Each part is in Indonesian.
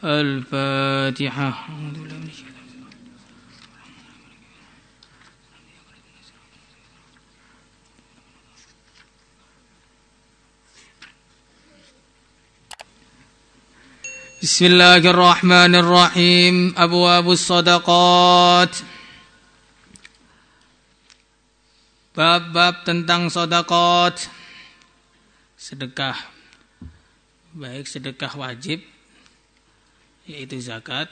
Al-Fatihah. Bismillahirrahmanirrahim. Abwabus Shadaqat. Bab-bab tentang sedekah. Sedekah, baik sedekah wajib yaitu zakat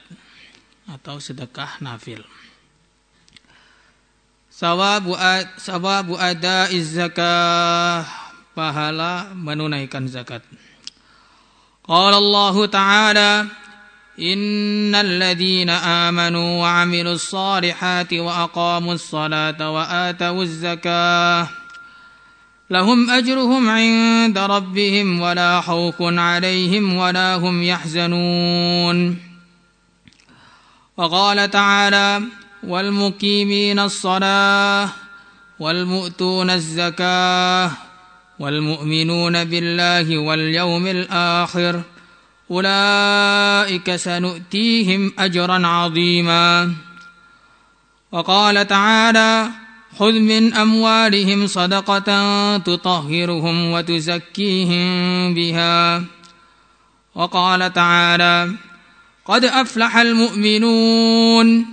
atau sedekah nafil. Sawabu adaiz zakah, pahala menunaikan zakat. Qala Allah Ta'ala, innal ladzina amanu wa 'amilus shalihati wa aqamus salata wa atawuz zakah lahum ajruhum 'inda rabbihim wa la khaufun 'alaihim wa la hum yahzanun. Wa qala ta'ala, wal muqiminas shalah wal mu'tunaz zakah wal mu'minuna billahi wal yawmil akhir ulaika sanu'tihim ajran 'azima. Wa qala ta'ala, khudh min amwalihim sadaqatan tutahhiruhum wa tuzakkihim biha. Wa qala ta'ala, qad aflahal mu'minun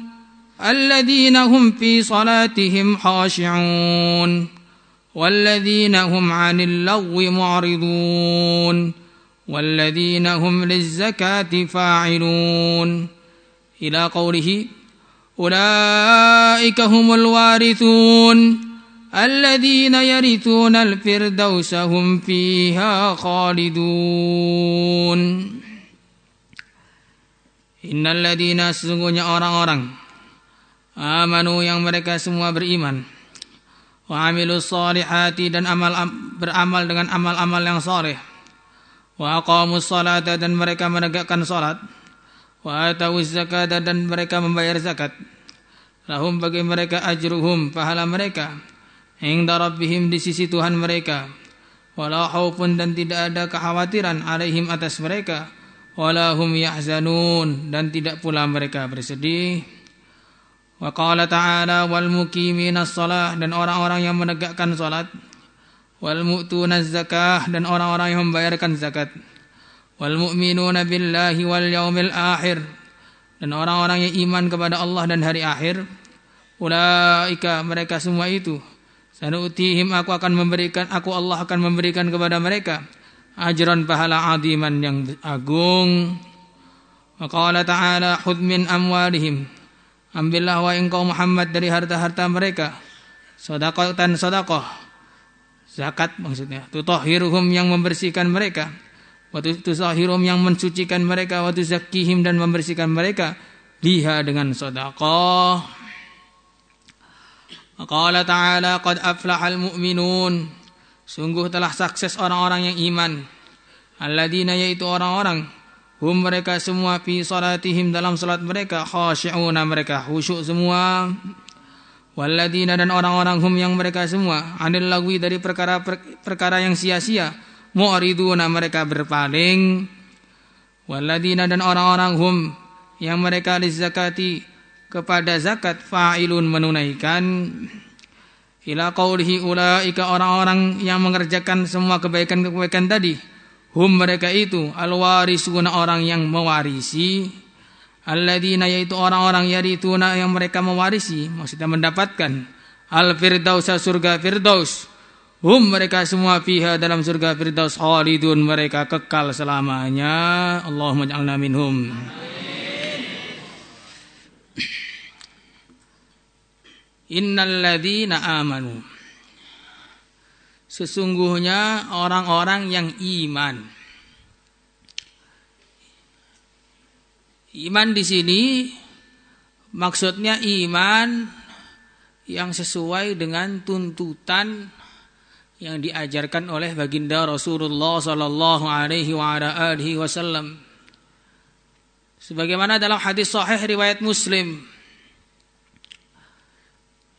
alladhina hum fi salatihim khashi'un والذين هم عن اللغو معرضون والذين هم للزكاة فاعلون إلى قوله أولئك هم الوارثون الذين يرثون الفردوس هم فيها خالدون. Innal ladzina, sesungguhnya orang-orang, amanu yang mereka semua beriman, wa amilus shalihati dan beramal dengan amal-amal yang saleh, wa aqamus salata dan mereka menegakkan salat, wa atawuz zakata dan mereka membayar zakat, lahum bagi mereka ajruhum, pahala mereka, inda rabbihim di sisi Tuhan mereka, wala khaufun dan tidak ada kekhawatiran, alaihim atas mereka, wala hum yahzanun dan tidak pula mereka bersedih. Wa qala ta'ala, wal muqiminas shalah dan orang-orang yang menegakkan salat, wal mu'tunaz zakah dan orang-orang yang membayarkan zakat, wal mu'minuna billahi wal yaumil akhir dan orang-orang yang iman kepada Allah dan hari akhir, ulaika mereka semua itu, sanu'tihim aku Allah akan memberikan kepada mereka ajran, pahala, aziman yang agung. Wa qala ta'ala, khudh min amwalihim, ambillah wa engkau Muhammad dari harta-harta mereka, sedekatan sedekah, zakat maksudnya, tutahhiruhum yang membersihkan mereka, wa tuzahirum yang mensucikan mereka, wa tuzakkihim dan membersihkan mereka, biha dengan sedekah. Qala ta'ala, qad aflahal mu'minun, sungguh telah sukses orang-orang yang iman, alladzina yaitu orang-orang, hum mereka semua fi salatihim dalam salat mereka, khashi'una mereka khusyuk semua, walladzina dan orang-orang hum yang mereka semua, anil lagwi dari perkara yang sia-sia, mu'riduna mereka berpaling, walladzina dan orang-orang hum yang mereka lizzakati kepada zakat, fa'ilun menunaikan. Ila qaulihi, ulaika orang-orang yang mengerjakan semua kebaikan-kebaikan tadi, hum mereka itu alwarisuna orang yang mewarisi, alladzina yaitu orang-orang yarituna yang mereka mewarisi, maksudnya mendapatkan, al-firdausa surga firdaus, hum mereka semua fiha dalam surga firdaus, khalidun mereka kekal selamanya. Allahumma ja'alna minhum. Innal ladzina amanu, sesungguhnya orang-orang yang iman. Iman di sini maksudnya iman yang sesuai dengan tuntutan yang diajarkan oleh baginda Rasulullah sallallahu alaihi wasallam. Sebagaimana dalam hadis sahih riwayat Muslim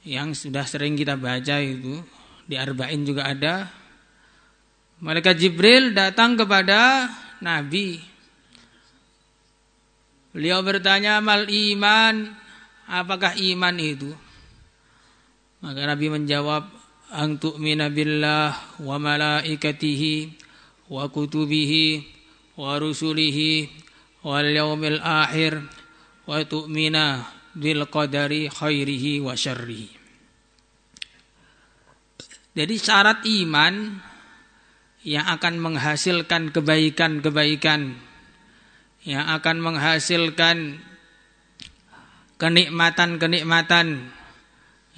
yang sudah sering kita baca itu, di Arba'in juga ada. Malaikat Jibril datang kepada Nabi Beliau bertanya, mal iman, apakah iman itu? Maka Nabi menjawab, an tu'mina billah wa malaikatihi wa kutubihi wa rusulihi wal yaumil akhir wa tu'mina bil qadari khairihi wa syarrihi. Jadi syarat iman yang akan menghasilkan kebaikan-kebaikan, yang akan menghasilkan kenikmatan-kenikmatan,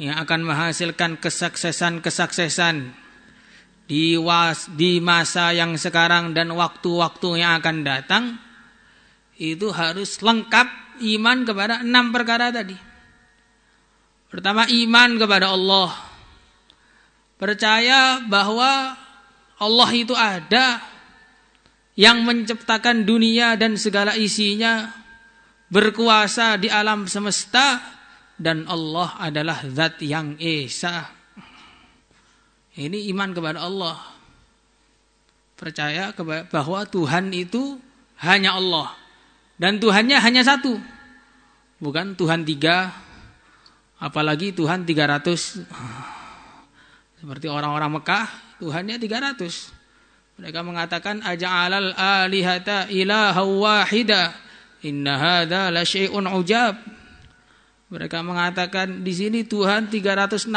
yang akan menghasilkan kesuksesan-kesuksesan di masa yang sekarang dan waktu-waktu yang akan datang, itu harus lengkap iman kepada 6 perkara tadi. Pertama, iman kepada Allah. Percaya bahwa Allah itu ada, yang menciptakan dunia dan segala isinya, berkuasa di alam semesta, dan Allah adalah zat yang esa. Ini iman kepada Allah. Percaya bahwa Tuhan itu hanya Allah, dan Tuhannya hanya satu, bukan Tuhan 3, apalagi Tuhan 300. Seperti orang-orang Mekah, Tuhannya 300. Mereka mengatakan aja'alal alihata ilaha wahida inna hadza la syai'un ujab. Mereka mengatakan di sini Tuhan 360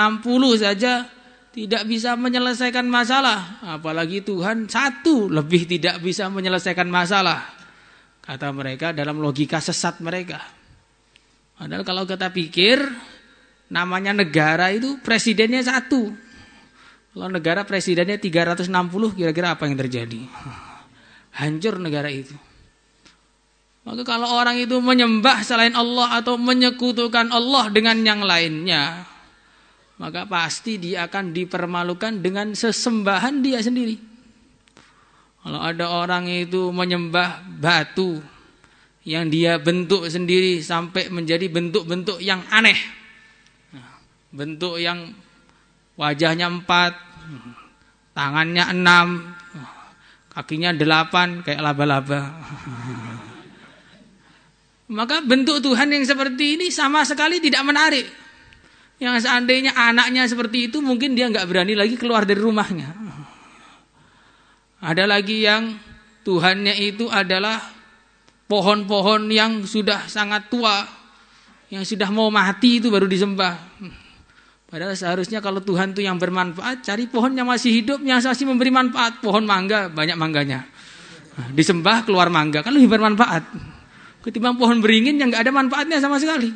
saja tidak bisa menyelesaikan masalah, apalagi Tuhan 1 lebih tidak bisa menyelesaikan masalah, kata mereka dalam logika sesat mereka. Padahal kalau kita pikir, namanya negara itu presidennya 1. Kalau negara presidennya 360, kira-kira apa yang terjadi? Hancur negara itu. Maka kalau orang itu menyembah selain Allah atau menyekutukan Allah dengan yang lainnya, maka pasti dia akan dipermalukan dengan sesembahan dia sendiri. Kalau ada orang itu menyembah batu yang dia bentuk sendiri sampai menjadi bentuk-bentuk yang aneh, bentuk yang wajahnya 4, tangannya 6, kakinya 8 kayak laba-laba. Maka bentuk Tuhan yang seperti ini sama sekali tidak menarik. Yang seandainya anaknya seperti itu, mungkin dia nggak berani lagi keluar dari rumahnya. Ada lagi yang Tuhannya itu adalah pohon-pohon yang sudah sangat tua, yang sudah mau mati itu baru disembah. Padahal seharusnya kalau Tuhan itu yang bermanfaat, cari pohon yang masih hidup, yang masih memberi manfaat. Pohon mangga, banyak mangganya. Disembah keluar mangga, kan lebih bermanfaat ketimbang pohon beringin yang gak ada manfaatnya sama sekali.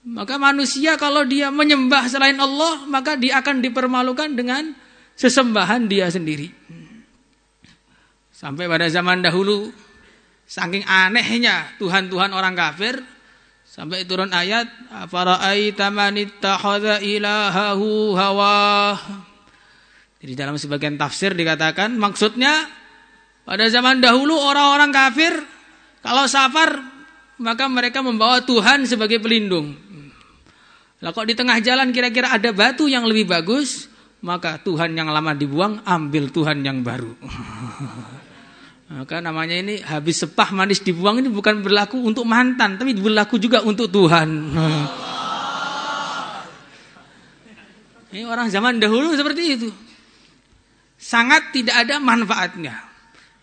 Maka manusia kalau dia menyembah selain Allah, maka dia akan dipermalukan dengan sesembahan dia sendiri. Sampai pada zaman dahulu, saking anehnya Tuhan-Tuhan orang kafir, sampai turun ayat, afara'aita man ittakhadha ilahahu hawah. Jadi dalam sebagian tafsir dikatakan, maksudnya pada zaman dahulu orang-orang kafir kalau safar maka mereka membawa Tuhan sebagai pelindung. Lah kok di tengah jalan kira-kira ada batu yang lebih bagus, maka Tuhan yang lama dibuang, ambil Tuhan yang baru. Maka namanya ini habis sepah manis dibuang, ini bukan berlaku untuk mantan, tapi berlaku juga untuk Tuhan. Ini orang zaman dahulu seperti itu. Sangat tidak ada manfaatnya.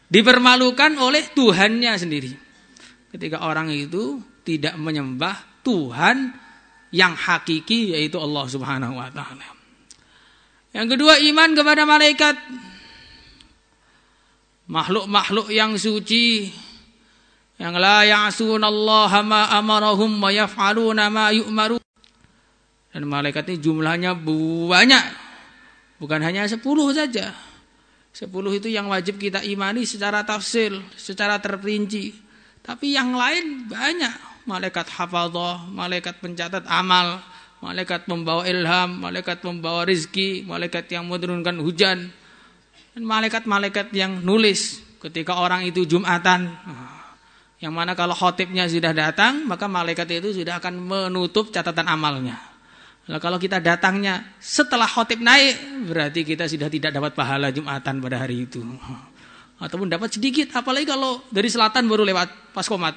Dipermalukan oleh Tuhannya sendiri. Ketika orang itu tidak menyembah Tuhan yang hakiki, yaitu Allah Subhanahu wa taala. Yang kedua, iman kepada malaikat. Makhluk-makhluk yang suci, yang la ya'sunallaha ma amarahum wa yaf'aluna ma yu'maru. Dan malaikat ini jumlahnya banyak. Bukan hanya 10 saja. 10 itu yang wajib kita imani secara tafsil, secara terperinci. Tapi yang lain banyak. Malaikat hafadzah, malaikat pencatat amal, malaikat membawa ilham, malaikat membawa rizki, malaikat yang menurunkan hujan, dan malaikat-malaikat yang nulis ketika orang itu Jumatan. Yang mana kalau khotibnya sudah datang, maka malaikat itu sudah akan menutup catatan amalnya. Nah, kalau kita datangnya setelah khotib naik, berarti kita sudah tidak dapat pahala Jumatan pada hari itu. ataupun dapat sedikit, apalagi kalau dari selatan baru lewat pas komat.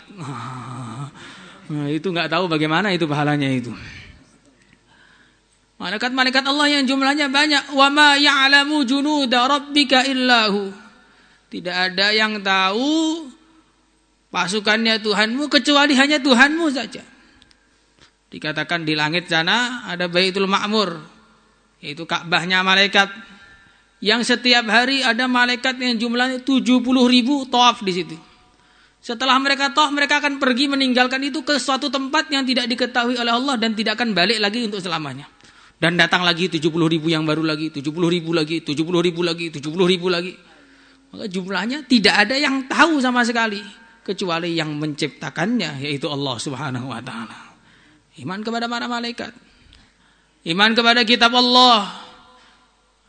Nah, itu nggak tahu bagaimana itu pahalanya itu. Malaikat-malaikat Allah yang jumlahnya banyak. Wa ma ya'lamu junuda rabbika illahu. Tidak ada yang tahu pasukannya Tuhanmu kecuali hanya Tuhanmu saja. Dikatakan di langit sana ada Baitul Ma'mur, yaitu Ka'bahnya malaikat, yang setiap hari ada malaikat yang jumlahnya 70.000 tawaf di situ. Setelah mereka tawaf, mereka akan pergi meninggalkan itu ke suatu tempat yang tidak diketahui oleh Allah dan tidak akan balik lagi untuk selamanya. Dan datang lagi 70.000 yang baru lagi, 70.000 lagi, 70.000 lagi, 70.000 lagi. Maka jumlahnya tidak ada yang tahu sama sekali kecuali yang menciptakannya, yaitu Allah Subhanahu wa taala. Iman kepada para malaikat. Iman kepada kitab Allah,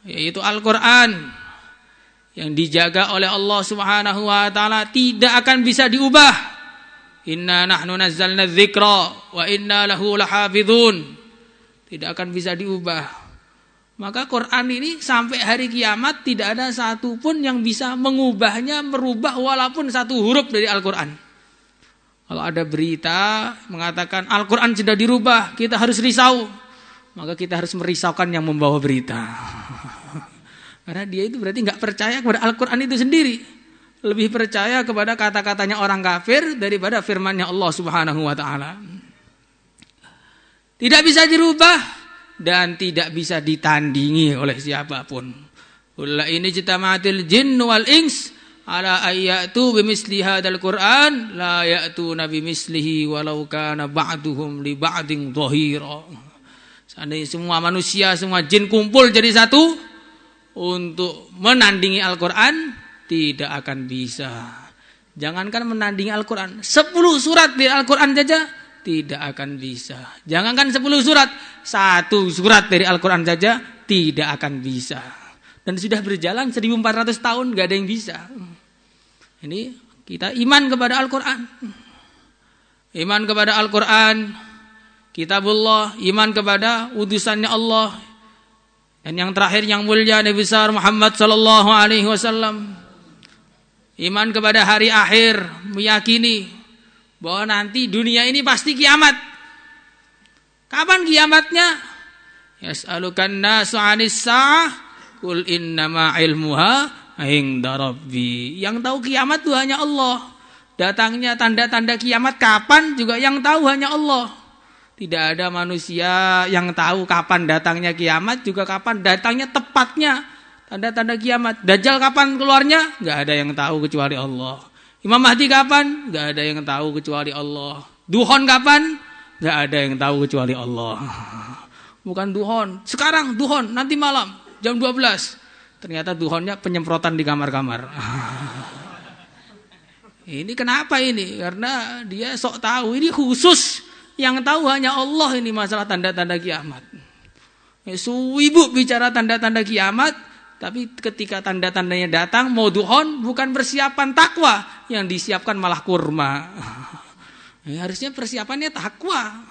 yaitu Al-Qur'an, yang dijaga oleh Allah Subhanahu wa taala, tidak akan bisa diubah. Inna nahnu nazzalna dzikra wa inna lahu lahafizun. Tidak akan bisa diubah. Maka Quran ini sampai hari kiamat tidak ada satupun yang bisa mengubahnya, merubah walaupun satu huruf dari Al-Quran. Kalau ada berita mengatakan Al-Quran sudah dirubah, kita harus risau. Maka kita harus merisaukan yang membawa berita. Karena dia itu berarti nggak percaya kepada Al-Quran itu sendiri. Lebih percaya kepada kata-katanya orang kafir daripada firman-Nya Allah Subhanahu wa taala. Tidak bisa dirubah dan tidak bisa ditandingi oleh siapapun. Qul in ijtama'atil jinn wal ins ala ayatu bimisli hadzal Qur'an la ya'tuna bimislihi walau kana ba'duhum li ba'din dhahira. Seandainya semua manusia, semua jin kumpul jadi satu untuk menandingi Al-Quran, tidak akan bisa. Jangankan menandingi Al-Quran, 10 surat di Al-Quran saja tidak akan bisa. Jangankan 10 surat, 1 surat dari Al-Quran saja tidak akan bisa. Dan sudah berjalan 1400 tahun gak ada yang bisa. Ini kita iman kepada Al-Quran. Iman kepada Al-Quran, kitabullah, iman kepada utusannya Allah. Dan yang terakhir yang mulia Nabi besar Muhammad sallallahu alaihi wasallam. Iman kepada hari akhir, meyakini bahwa nanti dunia ini pasti kiamat. Kapan kiamatnya? Yas'alukan nasu 'anis sa'ah qul innama 'ilmuha 'inda rabbi. Yang tahu kiamat itu hanya Allah. Datangnya tanda-tanda kiamat kapan juga yang tahu hanya Allah. Tidak ada manusia yang tahu kapan datangnya kiamat, juga kapan datangnya tepatnya tanda-tanda kiamat. Dajjal kapan keluarnya? Enggak ada yang tahu kecuali Allah. Imam Mahdi kapan? Enggak ada yang tahu kecuali Allah. Duhon kapan? Enggak ada yang tahu kecuali Allah. Bukan duhon. Sekarang duhon, nanti malam jam 12. Ternyata duhonnya penyemprotan di kamar-kamar. Ini kenapa ini? Karena dia sok tahu. Ini khusus. Yang tahu hanya Allah ini masalah tanda-tanda kiamat. Suwibu bicara tanda-tanda kiamat, tapi ketika tanda-tandanya datang, mau duhon bukan persiapan takwa, yang disiapkan malah kurma. Harusnya persiapannya takwa.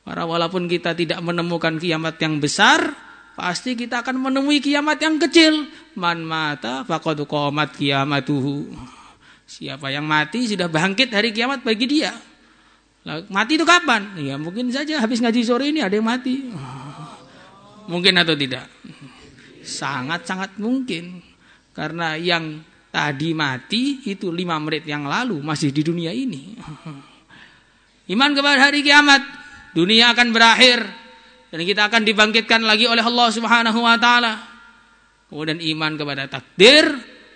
Karena walaupun kita tidak menemukan kiamat yang besar, pasti kita akan menemui kiamat yang kecil. Man mata faqad qamat kiamatuhu. Siapa yang mati sudah bangkit hari kiamat bagi dia. Mati itu kapan? Ya mungkin saja habis ngaji sore ini ada yang mati. Mungkin atau tidak? Sangat-sangat mungkin. Karena yang tadi mati itu 5 menit yang lalu masih di dunia ini. Iman kepada hari kiamat, dunia akan berakhir dan kita akan dibangkitkan lagi oleh Allah Subhanahu wa taala. Kemudian iman kepada takdir,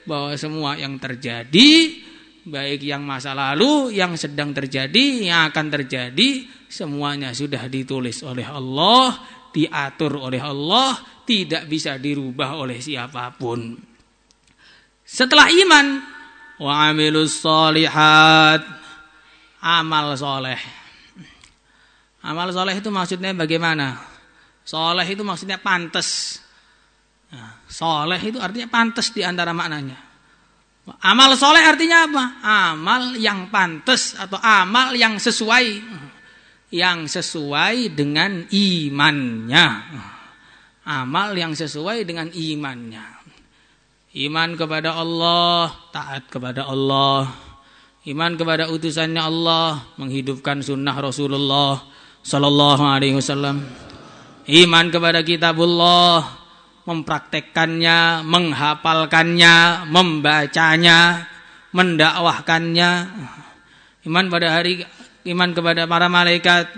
bahwa semua yang terjadi, baik yang masa lalu, yang sedang terjadi, yang akan terjadi, semuanya sudah ditulis oleh Allah, diatur oleh Allah, tidak bisa dirubah oleh siapapun. Setelah iman, wa amilus sholihat, amal soleh. Amal soleh itu maksudnya bagaimana? Soleh itu maksudnya pantas. Nah, soleh itu artinya pantas di antara maknanya. Amal soleh artinya apa? Amal yang pantas atau amal yang sesuai. Yang sesuai dengan imannya. Amal yang sesuai dengan imannya. Iman kepada Allah, taat kepada Allah. Iman kepada utusannya Allah, menghidupkan sunnah Rasulullah sallallahu alaihi wasallam. Iman kepada kitabullah, mempraktekkannya, menghafalkannya, membacanya, mendakwahkannya. Iman kepada para malaikat,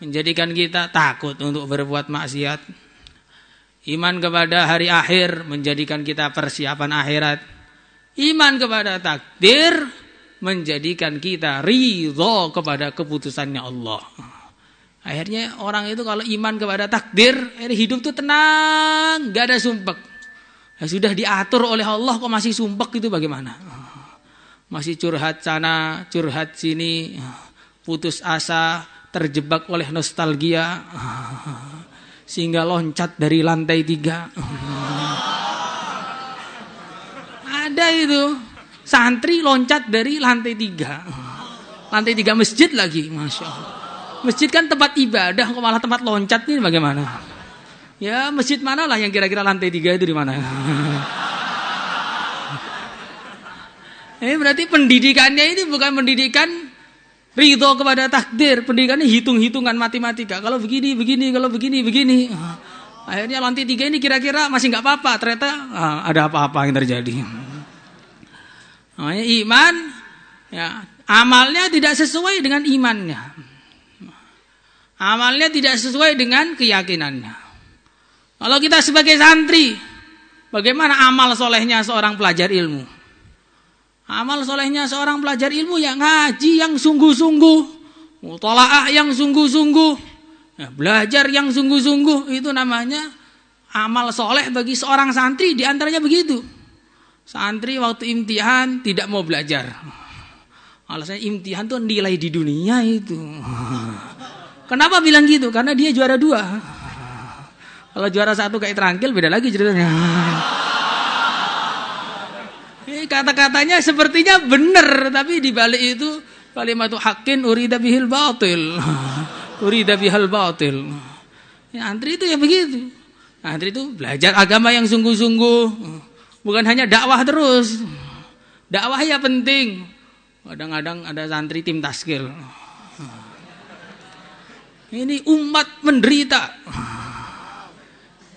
menjadikan kita takut untuk berbuat maksiat. Iman kepada hari akhir, menjadikan kita persiapan akhirat. Iman kepada takdir, menjadikan kita ridho kepada keputusannya Allah. Akhirnya orang itu kalau iman kepada takdir, hidup itu tenang, gak ada sumpek. Ya, sudah diatur oleh Allah kok masih sumpek, itu bagaimana? Masih curhat sana, curhat sini, putus asa, terjebak oleh nostalgia, sehingga loncat dari lantai 3. Ada itu santri loncat dari lantai 3. Lantai 3 masjid lagi, Masya Allah. Masjid kan tempat ibadah, kok malah tempat loncat, ini bagaimana? Ya masjid mana lah yang kira-kira lantai 3 itu di mana? Ini berarti pendidikannya ini bukan pendidikan ridho kepada takdir, pendidikannya hitung-hitungan matematika. Kalau begini, kalau begini. Akhirnya lantai 3 ini kira-kira masih nggak apa-apa, ternyata ada apa-apa yang terjadi. Namanya iman, ya, amalnya tidak sesuai dengan imannya. Amalnya tidak sesuai dengan keyakinannya. Kalau kita sebagai santri, bagaimana amal solehnya seorang pelajar ilmu? Amal solehnya seorang pelajar ilmu yang ngaji yang sungguh-sungguh, mutalaah yang sungguh-sungguh, ya, belajar yang sungguh-sungguh, itu namanya amal soleh bagi seorang santri. Di antaranya begitu. Santri waktu imtihan tidak mau belajar. Alasannya imtihan itu nilai di dunia itu. Kenapa bilang gitu? Karena dia juara 2. Kalau juara 1 kayak terangkil, beda lagi ceritanya. Kata-katanya sepertinya benar, tapi di balik itu kalimatu haqqin urida bihil batil. Urida bihal batil. Ya, santri itu ya begitu. Santri itu belajar agama yang sungguh-sungguh. Bukan hanya dakwah terus. Dakwah ya penting. Kadang-kadang ada santri tim taskil. Ini umat menderita.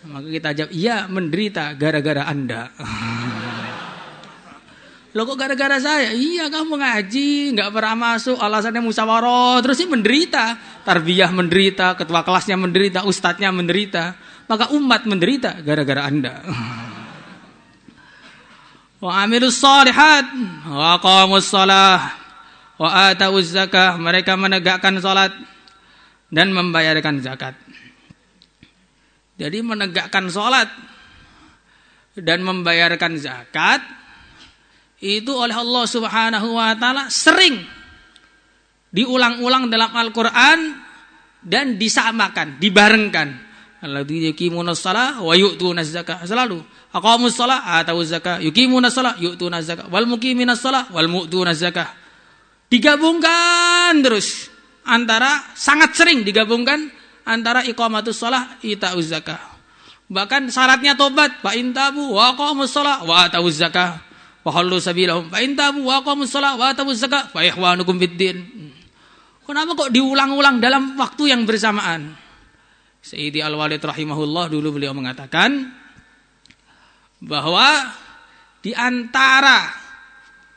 Maka kita jawab, iya menderita gara-gara Anda. Loh kok gara-gara saya? Iya kamu ngaji, gak pernah masuk, alasannya musyawarah, terus ini menderita. Tarbiyah menderita, ketua kelasnya menderita, ustadznya menderita. Maka umat menderita gara-gara Anda. Wa amilus shalihat wa aqamus shalah wa atawuz zakah. Mereka menegakkan salat dan membayarkan zakat. Jadi menegakkan salat dan membayarkan zakat itu oleh Allah Subhanahu wa taala sering diulang-ulang dalam Al-Qur'an dan disamakan, dibarengkan. Alladzina yuqimunas shalah wa yu'tunaz zakah. Selalu aqamus shalah atawuz zakah, yuqimunas shalah yu'tunaz zakah, wal muqiminas shalah wal mu'tunaz zakah. Digabungkan terus, antara sangat sering digabungkan antara iqamatus shalah itauz zakah. Bahkan syaratnya tobat, fa in tabu wa aqamus shalah wa atawuz zakah wa hallu sabilahum fa in tabu wa aqamus shalah wa atawuz zakah fa ikhwanukum fiddin. Kenapa kok diulang-ulang dalam waktu yang bersamaan? Sayyidi Al-Walid rahimahullah dulu beliau mengatakan bahwa di antara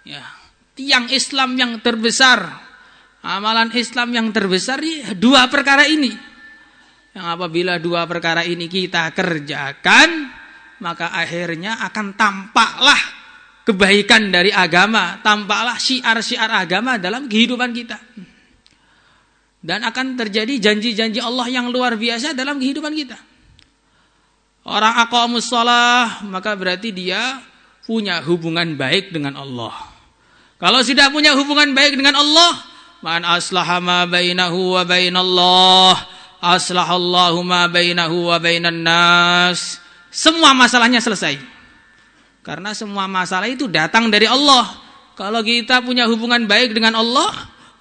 ya, tiang Islam yang terbesar, amalan Islam yang terbesar, dua perkara ini. Yang apabila dua perkara ini kita kerjakan, maka akhirnya akan tampaklah kebaikan dari agama, tampaklah syiar-syiar agama dalam kehidupan kita. Dan akan terjadi janji-janji Allah yang luar biasa dalam kehidupan kita. Orang aqamus shalah, maka berarti dia punya hubungan baik dengan Allah. Kalau sudah punya hubungan baik dengan Allah, man aslaha ma bainahu wa bainallah, aslahallahu ma bainahu wa bainan nas. Semua masalahnya selesai. Karena semua masalah itu datang dari Allah. Kalau kita punya hubungan baik dengan Allah,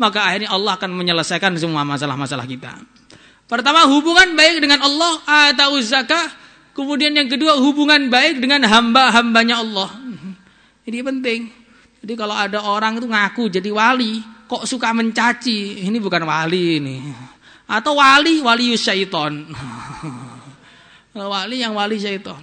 maka akhirnya Allah akan menyelesaikan semua masalah-masalah kita. Pertama, hubungan baik dengan Allah, atau zakah, Kemudian yang kedua, hubungan baik dengan hamba-hambanya Allah. Ini penting. Jadi kalau ada orang itu ngaku jadi wali, kok suka mencaci, ini bukan wali ini. Atau wali syaiton. Wali yang wali syaiton.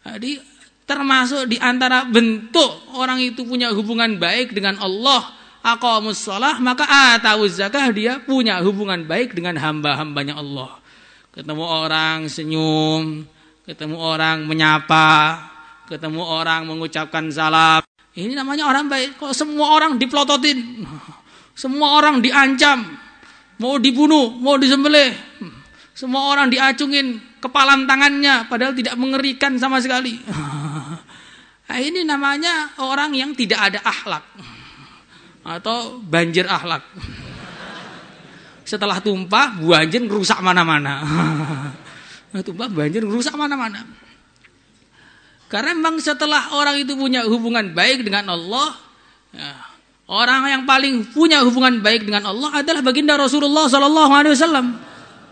Jadi termasuk di antara bentuk orang itu punya hubungan baik dengan Allah, aqamus shalah, maka atawuz zakah, dia punya hubungan baik dengan hamba-hambanya Allah. Ketemu orang senyum, ketemu orang menyapa, ketemu orang mengucapkan salam. Ini namanya orang baik. Kalau semua orang diplototin, semua orang diancam, mau dibunuh, mau disembelih, semua orang diacungin kepalan tangannya, padahal tidak mengerikan sama sekali. Nah, ini namanya orang yang tidak ada akhlak atau banjir akhlak. Setelah tumpah, banjir rusak mana-mana. Tumpah, banjir rusak mana-mana. Karena memang setelah orang itu punya hubungan baik dengan Allah, ya, orang yang paling punya hubungan baik dengan Allah adalah baginda Rasulullah SAW.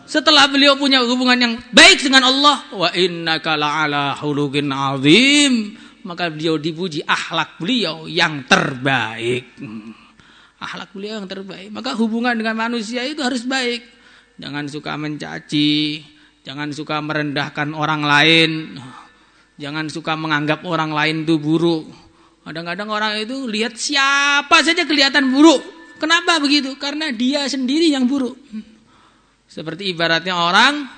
Setelah beliau punya hubungan yang baik dengan Allah, wa innaka la'ala khuluqin azim, maka beliau dipuji akhlak beliau yang terbaik. Akhlak beliau yang terbaik. Maka hubungan dengan manusia itu harus baik. Jangan suka mencaci, jangan suka merendahkan orang lain, jangan suka menganggap orang lain itu buruk. Kadang-kadang orang itu lihat siapa saja kelihatan buruk. Kenapa begitu? Karena dia sendiri yang buruk. Seperti ibaratnya orang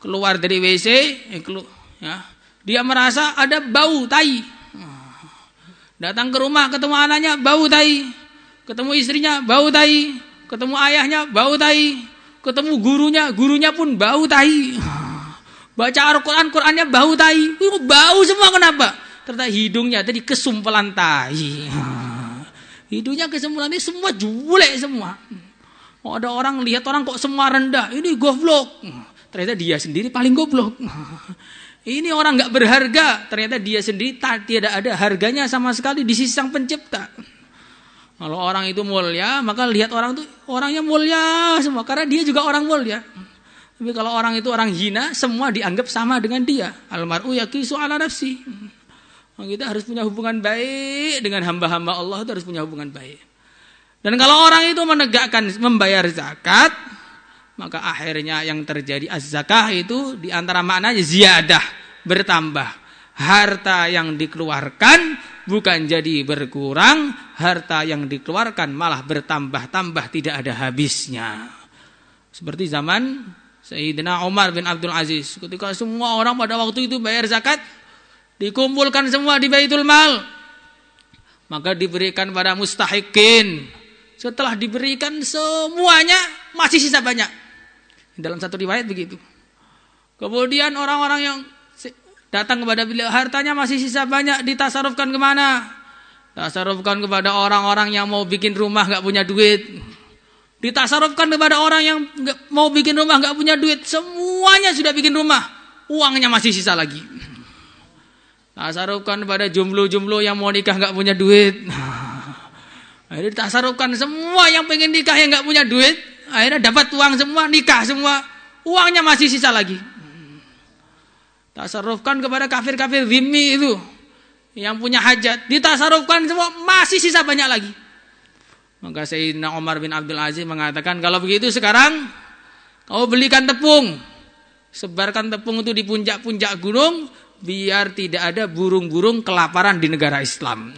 keluar dari WC, dia merasa ada bau tai. Datang ke rumah ketemu anaknya bau tai. Ketemu istrinya bau tai, ketemu ayahnya bau tai, ketemu gurunya pun bau tai. Baca Al-Quran, Qurannya bau tai. Bau semua, kenapa? Ternyata hidungnya tadi kesumpelan tai. Hidungnya kesumpelan ini semua julek semua. Oh, ada orang lihat orang kok semua rendah, ini goblok. Ternyata dia sendiri paling goblok. Ini orang nggak berharga, ternyata dia sendiri tidak ada harganya sama sekali di sisi Sang Pencipta. Kalau orang itu mulia, maka lihat orang itu orangnya mulia semua, karena dia juga orang mulia. Tapi kalau orang itu orang hina, semua dianggap sama dengan dia. Almar'u yaqisu ala nafsi. Kita harus punya hubungan baik dengan hamba-hamba Allah, itu harus punya hubungan baik. Dan kalau orang itu menegakkan membayar zakat, maka akhirnya yang terjadi az-zakah itu diantara maknanya ziyadah, bertambah. Harta yang dikeluarkan bukan jadi berkurang, harta yang dikeluarkan malah bertambah-tambah, tidak ada habisnya. Seperti zaman Sayyidina Umar bin Abdul Aziz, ketika semua orang pada waktu itu bayar zakat, dikumpulkan semua di Baitul Mal, maka diberikan pada mustahikin. Setelah diberikan semuanya, masih sisa banyak. Dalam satu riwayat begitu. Kemudian orang-orang yang datang kepada beliau, hartanya masih sisa banyak, ditasarufkan kemana? Tasarufkan kepada orang-orang yang mau bikin rumah gak punya duit. Ditasarufkan kepada orang yang mau bikin rumah gak punya duit. Semuanya sudah bikin rumah, uangnya masih sisa lagi. Tasarufkan kepada jomblo-jomblo yang mau nikah gak punya duit. Akhirnya ditasarufkan semua yang pengen nikah yang gak punya duit. Akhirnya dapat uang semua, nikah semua, uangnya masih sisa lagi. Tasarufkan kepada kafir-kafir zimmi itu yang punya hajat, ditasarufkan semua, masih sisa banyak lagi. Maka Sayyidina Umar bin Abdul Aziz mengatakan, kalau begitu sekarang kau belikan tepung, sebarkan tepung itu di puncak-puncak gunung, biar tidak ada burung-burung kelaparan di negara Islam.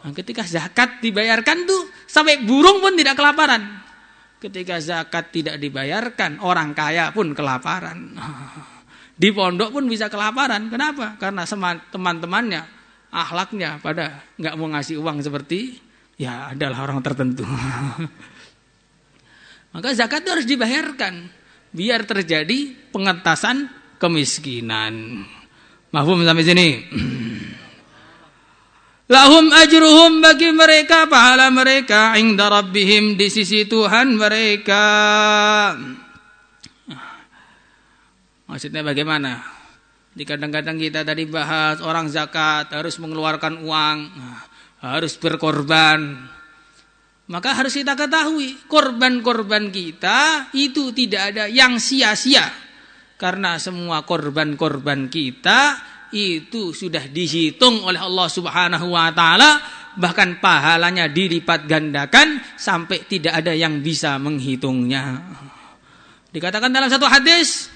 Nah, ketika zakat dibayarkan tuh sampai burung pun tidak kelaparan. Ketika zakat tidak dibayarkan, orang kaya pun kelaparan. Di pondok pun bisa kelaparan. Kenapa? Karena teman-temannya, akhlaknya pada nggak mau ngasih uang seperti ya adalah orang tertentu. Maka zakat itu harus dibayarkan biar terjadi pengentasan kemiskinan. Mahfum sampai sini. Lahum ajruhum, bagi mereka pahala mereka, inda rabbihim, di sisi Tuhan mereka. Maksudnya bagaimana? Di kadang-kadang kita tadi bahas orang zakat harus mengeluarkan uang, harus berkorban. Maka harus kita ketahui, korban-korban kita itu tidak ada yang sia-sia. Karena semua korban-korban kita itu sudah dihitung oleh Allah Subhanahu wa taala, bahkan pahalanya dilipat gandakan sampai tidak ada yang bisa menghitungnya. Dikatakan dalam satu hadis,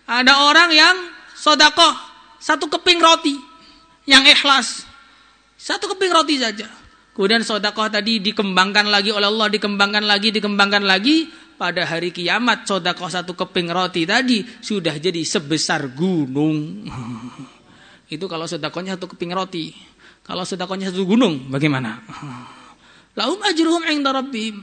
ada orang yang sedekah 1 keping roti yang ikhlas. 1 keping roti saja. Kemudian sedekah tadi dikembangkan lagi oleh Allah, dikembangkan lagi. Pada hari kiamat sedekah 1 keping roti tadi sudah jadi sebesar gunung. Itu kalau sedekahnya 1 keping roti. Kalau sedekahnya 1 gunung bagaimana? Lahum ajruhum 'inda rabbihim.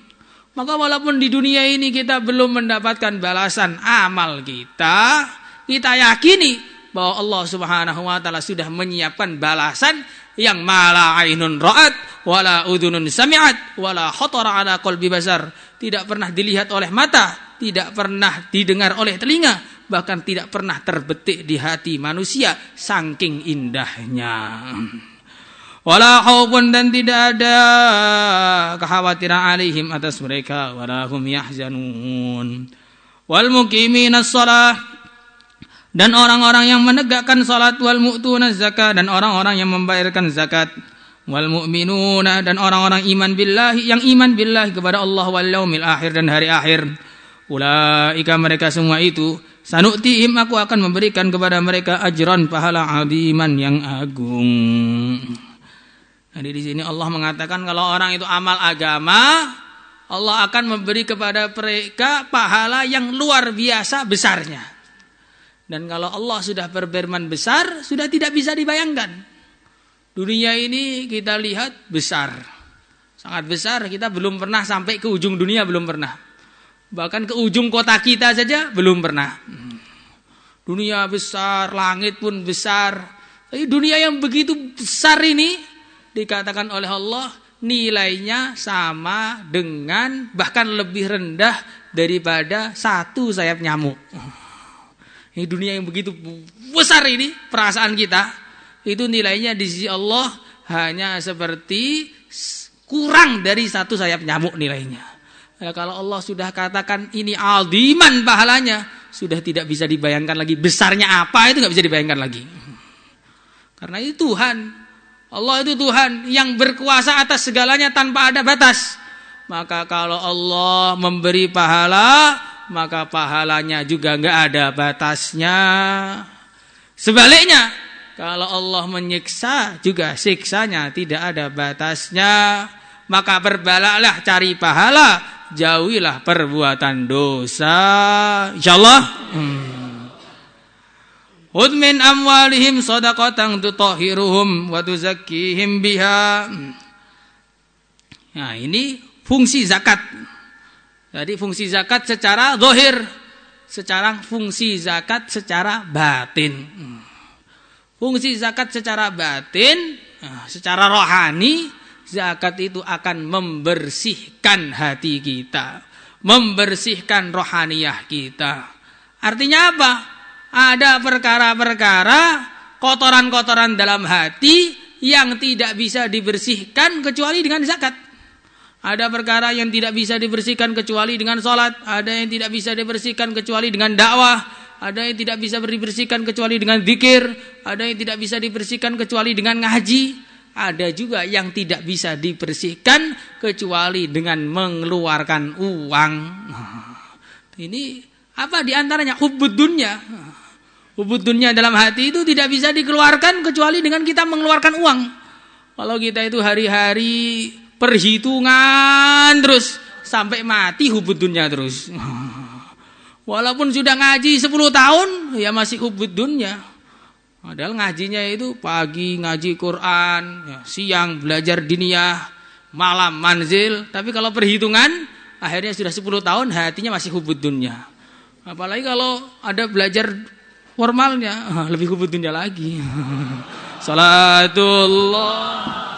Maka walaupun di dunia ini kita belum mendapatkan balasan amal kita, kita yakini bahwa Allah Subhanahu wa taala sudah menyiapkan balasan yang mala ainun ra'at wala udhunun sami'at wala khatara ala qalbi basar. Tidak pernah dilihat oleh mata, tidak pernah didengar oleh telinga, bahkan tidak pernah terbetik di hati manusia saking indahnya. Wala khaufun, dan tidak ada kekhawatiran alaihim atas mereka, wala hum yahzanun. Wal muqiminas shalah, dan orang-orang yang menegakkan salat, wal mu'tunaz zakat, dan orang-orang yang membayarkan zakat, wal mu'minuna, dan orang-orang iman billahi, yang iman billahi kepada Allah, wal yaumil akhir, dan hari akhir. Ulaika, mereka semua itu, sanu'tihim, aku akan memberikan kepada mereka ajran, pahala aziman yang agung. Jadi di sini Allah mengatakan kalau orang itu amal agama, Allah akan memberi kepada mereka pahala yang luar biasa besarnya. Dan kalau Allah sudah berfirman besar, sudah tidak bisa dibayangkan. Dunia ini kita lihat besar, sangat besar. Kita belum pernah sampai ke ujung dunia, belum pernah. Bahkan ke ujung kota kita saja belum pernah. Dunia besar, langit pun besar. Tapi dunia yang begitu besar ini dikatakan oleh Allah nilainya sama dengan, bahkan lebih rendah daripada 1 sayap nyamuk. Ini dunia yang begitu besar ini, perasaan kita itu nilainya di sisi Allah hanya seperti kurang dari 1 sayap nyamuk nilainya. Ya, kalau Allah sudah katakan ini aziman pahalanya, sudah tidak bisa dibayangkan lagi besarnya apa, itu nggak bisa dibayangkan lagi. Karena itu Tuhan, Allah itu Tuhan yang berkuasa atas segalanya tanpa ada batas. Maka kalau Allah memberi pahala, maka pahalanya juga nggak ada batasnya. Sebaliknya, kalau Allah menyiksa juga siksanya tidak ada batasnya. Maka berbalaklah cari pahala, jauhilah perbuatan dosa. Insyaallah. Khudh min amwalihim shadaqatan tutahhiruhum wa tuzakkihim biha. Nah, ini fungsi zakat. Jadi fungsi zakat secara zahir, secara fungsi zakat secara batin. Fungsi zakat secara batin, secara rohani, zakat itu akan membersihkan hati kita, membersihkan rohaniyah kita. Artinya apa? Ada perkara-perkara, kotoran-kotoran dalam hati yang tidak bisa dibersihkan kecuali dengan zakat. Ada perkara yang tidak bisa dibersihkan kecuali dengan sholat. Ada yang tidak bisa dibersihkan kecuali dengan dakwah. Ada yang tidak bisa dibersihkan kecuali dengan zikir. Ada yang tidak bisa dibersihkan kecuali dengan ngaji. Ada juga yang tidak bisa dibersihkan kecuali dengan mengeluarkan uang. Ini apa diantaranya? Hubbud dunya. Hubbud dunya dalam hati itu tidak bisa dikeluarkan kecuali dengan kita mengeluarkan uang. Kalau kita itu hari-hari perhitungan terus sampai mati hubbud dunya terus. Walaupun sudah ngaji 10 tahun ya masih hubbud dunya. Padahal ngajinya itu pagi ngaji Quran, ya, siang belajar diniyah, malam manzil. Tapi kalau perhitungan akhirnya sudah 10 tahun hatinya masih hubbud dunya. Apalagi kalau ada belajar formalnya lebih hubbud dunya lagi. Salatullah